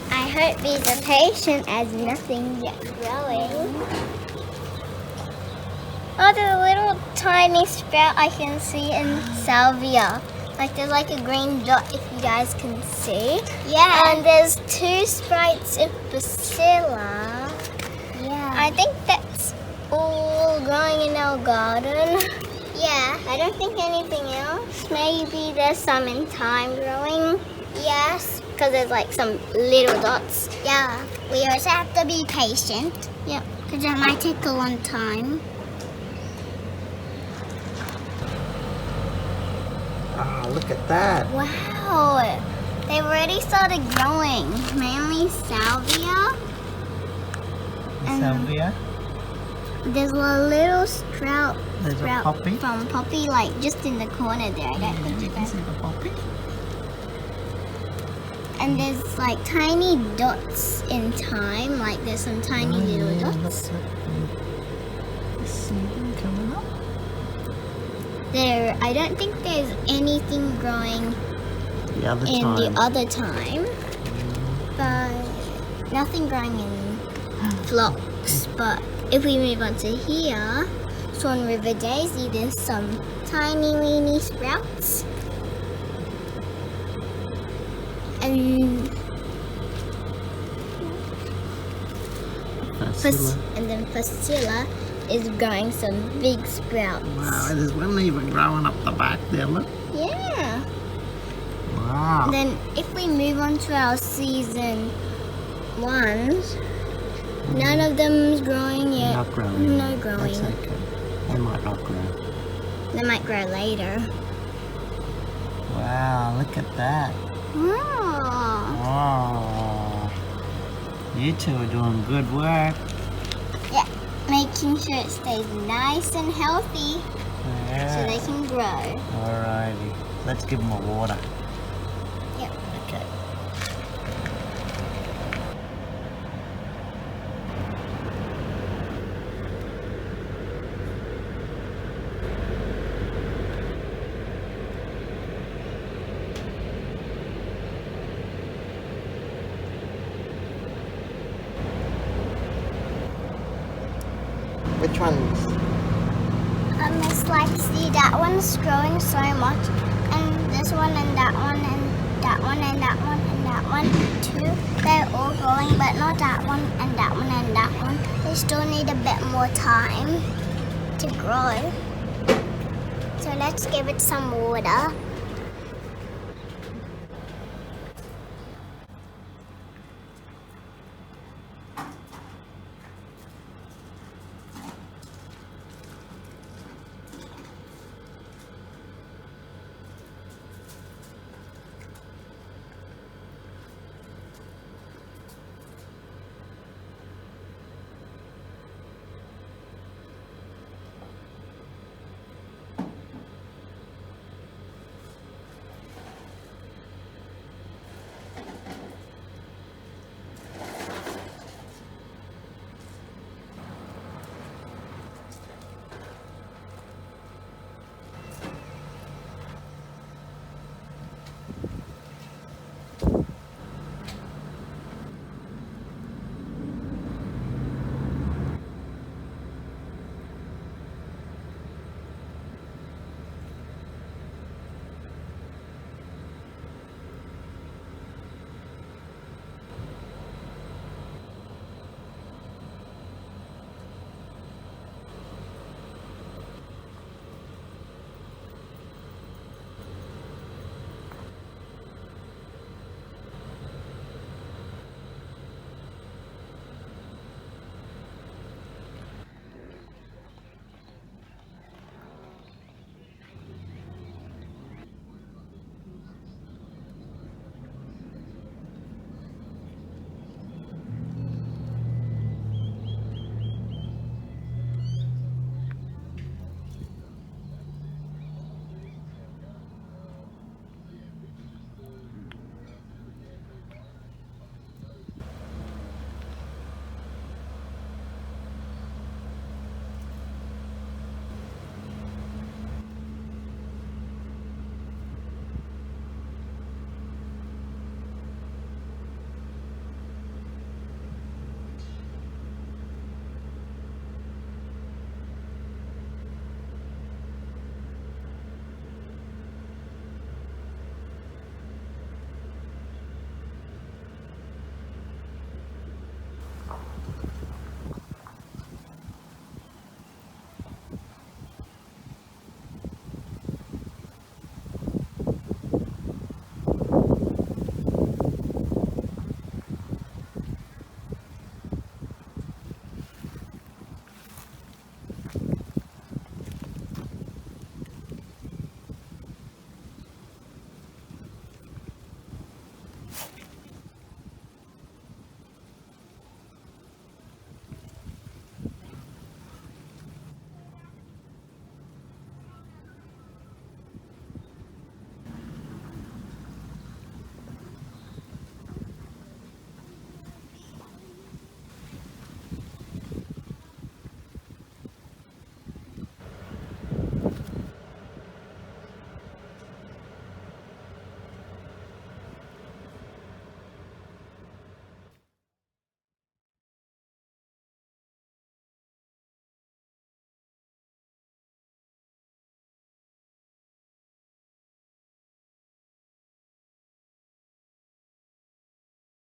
I hope these are patient as nothing yet growing. Oh, there's a little tiny sprout I can see in Salvia. Like there's like a green dot if you guys can see. Yeah. And there's 2 sprouts in Phacelia. Yeah. I think that's all growing in our garden. Yeah. I don't think anything else. Maybe there's some in Thyme growing. Yes. Because there's like some little dots. Yeah. We also have to be patient. Yeah. Because it might take a long time. Ah, look at that. Wow, they've already started growing. Mainly Salvia. Salvia. There's a little sprout. There's a poppy. From poppy, like just in the corner there. I don't think you can see the poppy. And there's like tiny dots in Thyme. Like there's some tiny little dots. The seedling coming up. There, I don't think there's anything growing the other time, but nothing growing in Phlox. But if we move on to here, Swan River Daisy, there's some tiny weeny sprouts, and then Phacelia is growing some big sprouts. Wow, there's one even growing up the back there, look. Yeah. Wow. And then if we move on to our season 1s, none of them's growing yet. Not growing. No growing. That's okay. They might not grow. They might grow later. Wow, look at that. Wow. Wow. You two are doing good work. Yeah. Making sure it stays nice and healthy so they can grow. Alrighty, let's give them a water. Yep. Okay. Which ones? It's like, see, that one's growing so much, and this one and that one and that one and that one and that one too. They're all growing, but not that one and that one and that one. They still need a bit more time to grow. So let's give it some water.